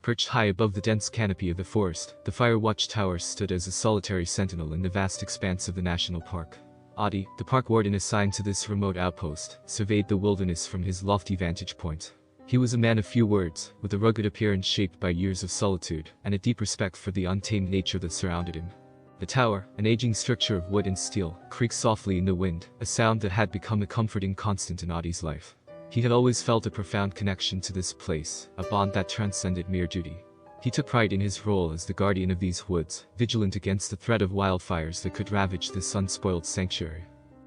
Perched high above the dense canopy of the forest, the fire watchtower stood as a solitary sentinel in the vast expanse of the national park. Audie, the park warden assigned to this remote outpost, surveyed the wilderness from his lofty vantage point. He was a man of few words, with a rugged appearance shaped by years of solitude, and a deep respect for the untamed nature that surrounded him. The tower, an aging structure of wood and steel, creaked softly in the wind, a sound that had become a comforting constant in Audie's life. He had always felt a profound connection to this place, a bond that transcended mere duty. He took pride in his role as the guardian of these woods, vigilant against the threat of wildfires that could ravage this unspoiled sanctuary.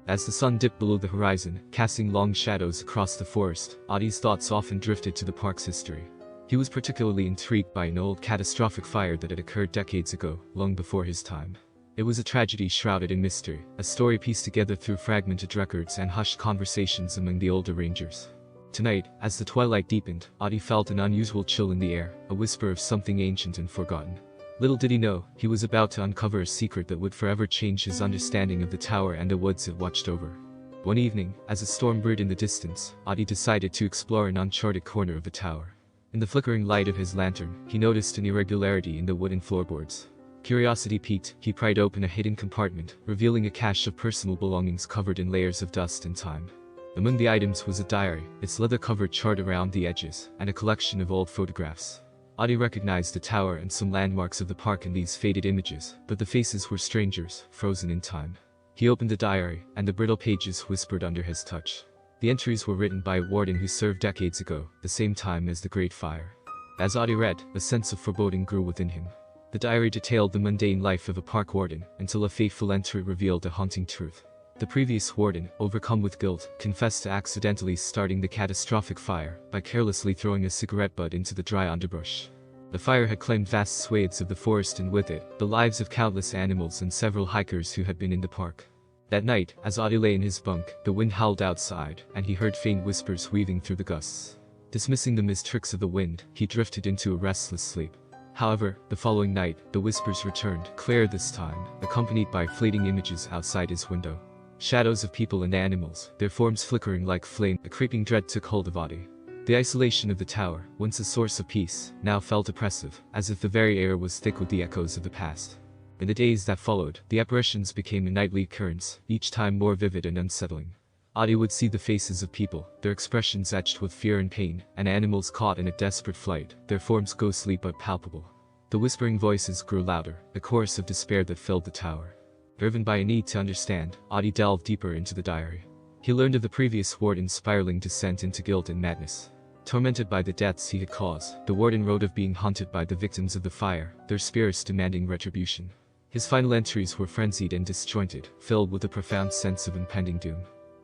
As the sun dipped below the horizon, casting long shadows across the forest, Audie's thoughts often drifted to the park's history. He was particularly intrigued by an old catastrophic fire that had occurred decades ago, long before his time. It was a tragedy shrouded in mystery, a story pieced together through fragmented records and hushed conversations among the older rangers. Tonight, as the twilight deepened, Audie felt an unusual chill in the air, a whisper of something ancient and forgotten. Little did he know, he was about to uncover a secret that would forever change his understanding of the tower and the woods it watched over. One evening, as a storm brewed in the distance, Audie decided to explore an uncharted corner of the tower. In the flickering light of his lantern, he noticed an irregularity in the wooden floorboards. Curiosity piqued, he pried open a hidden compartment, revealing a cache of personal belongings covered in layers of dust and time. Among the items was a diary, its leather-covered chart around the edges, and a collection of old photographs. Audie recognized the tower and some landmarks of the park in these faded images, but the faces were strangers, frozen in time. He opened the diary, and the brittle pages whispered under his touch. The entries were written by a warden who served decades ago, the same time as the Great Fire. As Audie read, a sense of foreboding grew within him. The diary detailed the mundane life of a park warden, until a fateful entry revealed a haunting truth. The previous warden, overcome with guilt, confessed to accidentally starting the catastrophic fire by carelessly throwing a cigarette butt into the dry underbrush. The fire had claimed vast swathes of the forest and with it, the lives of countless animals and several hikers who had been in the park. That night, as Audie lay in his bunk, the wind howled outside, and he heard faint whispers weaving through the gusts. Dismissing them as tricks of the wind, he drifted into a restless sleep. However, the following night, the whispers returned, clearer this time, accompanied by fleeting images outside his window. Shadows of people and animals, their forms flickering like flame. A creeping dread took hold of Audie. The isolation of the tower, once a source of peace, now felt oppressive, as if the very air was thick with the echoes of the past. In the days that followed, the apparitions became a nightly occurrence, each time more vivid and unsettling. Audie would see the faces of people, their expressions etched with fear and pain, and animals caught in a desperate flight, their forms ghostly but palpable. The whispering voices grew louder, a chorus of despair that filled the tower. Driven by a need to understand, Audie delved deeper into the diary. He learned of the previous warden's spiraling descent into guilt and madness. Tormented by the deaths he had caused, the warden wrote of being haunted by the victims of the fire, their spirits demanding retribution. His final entries were frenzied and disjointed, filled with a profound sense of impending doom.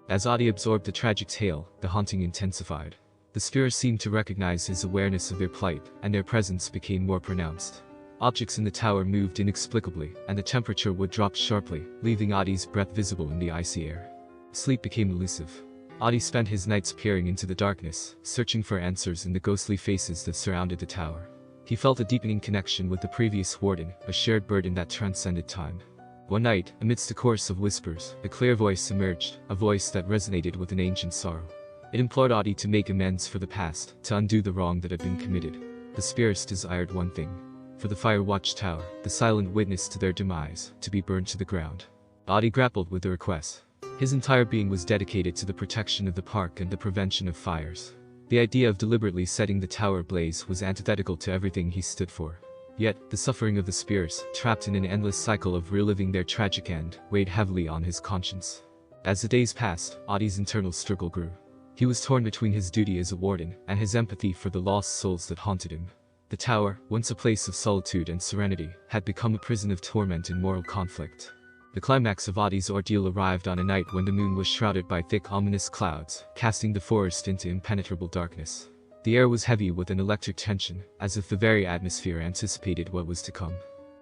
As Audie absorbed the tragic tale, the haunting intensified. The spirits seemed to recognize his awareness of their plight, and their presence became more pronounced. Objects in the tower moved inexplicably, and the temperature would drop sharply, leaving Audie's breath visible in the icy air. Sleep became elusive. Audie spent his nights peering into the darkness, searching for answers in the ghostly faces that surrounded the tower. He felt a deepening connection with the previous warden, a shared burden that transcended time. One night, amidst a chorus of whispers, a clear voice emerged, a voice that resonated with an ancient sorrow. It implored Audie to make amends for the past, to undo the wrong that had been committed. The spirits desired one thing: for the fire watchtower, the silent witness to their demise, to be burned to the ground. Audie grappled with the request. His entire being was dedicated to the protection of the park and the prevention of fires. The idea of deliberately setting the tower ablaze was antithetical to everything he stood for. Yet, the suffering of the spirits, trapped in an endless cycle of reliving their tragic end, weighed heavily on his conscience. As the days passed, Audie's internal struggle grew. He was torn between his duty as a warden and his empathy for the lost souls that haunted him. The tower, once a place of solitude and serenity, had become a prison of torment and moral conflict. The climax of Audie's ordeal arrived on a night when the moon was shrouded by thick ominous clouds, casting the forest into impenetrable darkness. The air was heavy with an electric tension, as if the very atmosphere anticipated what was to come.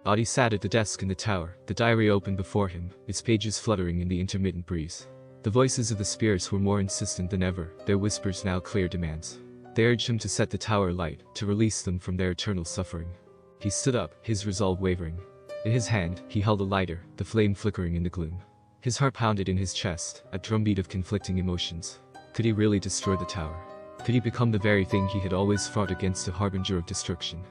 Audie sat at the desk in the tower, the diary open before him, its pages fluttering in the intermittent breeze. The voices of the spirits were more insistent than ever, their whispers now clear demands. They urged him to set the tower alight, to release them from their eternal suffering. He stood up, his resolve wavering. In his hand, he held a lighter, the flame flickering in the gloom. His heart pounded in his chest, a drumbeat of conflicting emotions. Could he really destroy the tower? Could he become the very thing he had always fought against, a harbinger of destruction?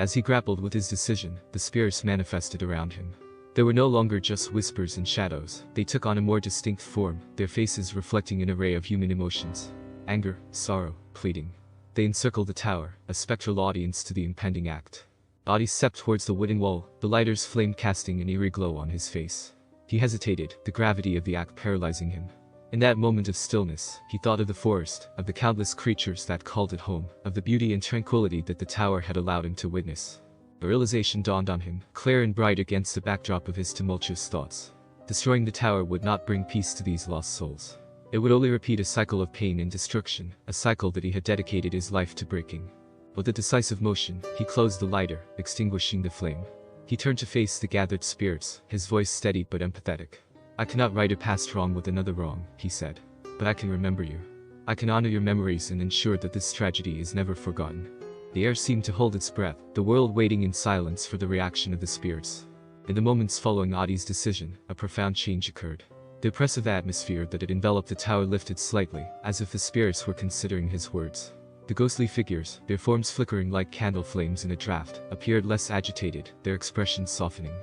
As he grappled with his decision, the spirits manifested around him. They were no longer just whispers and shadows, they took on a more distinct form, their faces reflecting an array of human emotions. Anger, sorrow, pleading. They encircled the tower, a spectral audience to the impending act. Adi stepped towards the wooden wall, the lighter's flame casting an eerie glow on his face. He hesitated, the gravity of the act paralyzing him. In that moment of stillness, he thought of the forest, of the countless creatures that called it home, of the beauty and tranquility that the tower had allowed him to witness. A realization dawned on him, clear and bright against the backdrop of his tumultuous thoughts. Destroying the tower would not bring peace to these lost souls. It would only repeat a cycle of pain and destruction, a cycle that he had dedicated his life to breaking. With a decisive motion, he closed the lighter, extinguishing the flame. He turned to face the gathered spirits, his voice steady but empathetic. "I cannot right a past wrong with another wrong," he said. "But I can remember you. I can honor your memories and ensure that this tragedy is never forgotten." The air seemed to hold its breath, the world waiting in silence for the reaction of the spirits. In the moments following Adi's decision, a profound change occurred. The oppressive atmosphere that had enveloped the tower lifted slightly, as if the spirits were considering his words. The ghostly figures, their forms flickering like candle flames in a draft, appeared less agitated, their expressions softening.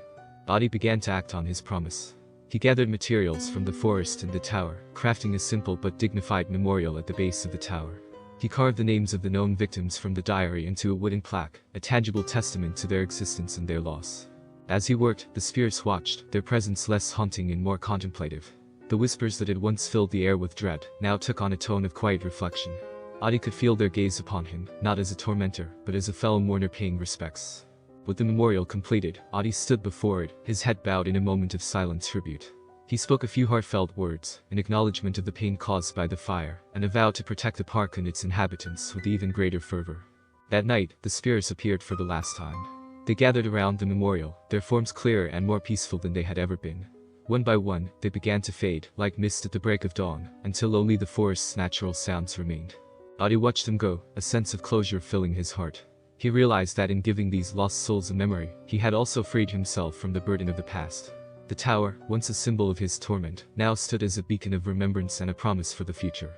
Adi began to act on his promise. He gathered materials from the forest and the tower, crafting a simple but dignified memorial at the base of the tower. He carved the names of the known victims from the diary into a wooden plaque, a tangible testament to their existence and their loss. As he worked, the spirits watched, their presence less haunting and more contemplative. The whispers that had once filled the air with dread, now took on a tone of quiet reflection. Adi could feel their gaze upon him, not as a tormentor, but as a fellow mourner paying respects. With the memorial completed, Adi stood before it, his head bowed in a moment of silent tribute. He spoke a few heartfelt words, an acknowledgement of the pain caused by the fire, and a vow to protect the park and its inhabitants with even greater fervor. That night, the spirits appeared for the last time. They gathered around the memorial, their forms clearer and more peaceful than they had ever been. One by one, they began to fade, like mist at the break of dawn, until only the forest's natural sounds remained. Adi watched them go, a sense of closure filling his heart. He realized that in giving these lost souls a memory, he had also freed himself from the burden of the past. The tower, once a symbol of his torment, now stood as a beacon of remembrance and a promise for the future.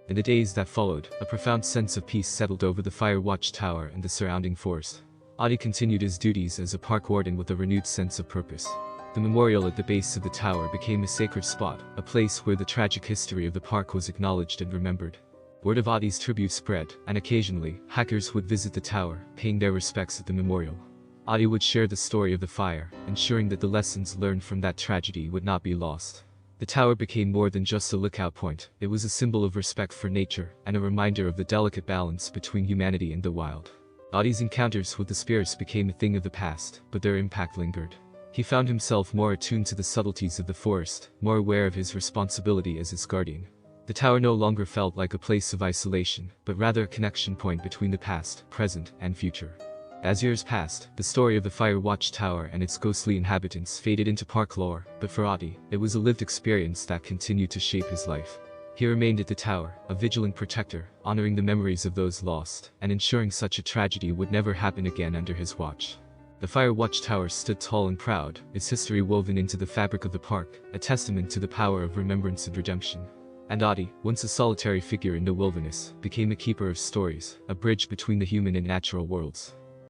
In the days that followed, a profound sense of peace settled over the Fire Watch Tower and the surrounding forest. Adi continued his duties as a park warden with a renewed sense of purpose. The memorial at the base of the tower became a sacred spot, a place where the tragic history of the park was acknowledged and remembered. Word of Adi's tribute spread, and occasionally, hikers would visit the tower, paying their respects at the memorial. Adi would share the story of the fire, ensuring that the lessons learned from that tragedy would not be lost. The tower became more than just a lookout point, it was a symbol of respect for nature, and a reminder of the delicate balance between humanity and the wild. Adi's encounters with the spirits became a thing of the past, but their impact lingered. He found himself more attuned to the subtleties of the forest, more aware of his responsibility as its guardian. The tower no longer felt like a place of isolation, but rather a connection point between the past, present, and future. As years passed, the story of the Fire Watch Tower and its ghostly inhabitants faded into park lore, but for Adi, it was a lived experience that continued to shape his life. He remained at the tower, a vigilant protector, honoring the memories of those lost, and ensuring such a tragedy would never happen again under his watch. The Fire Watch Tower stood tall and proud, its history woven into the fabric of the park, a testament to the power of remembrance and redemption. And Adi, once a solitary figure in the wilderness, became a keeper of stories, a bridge between the human and natural worlds.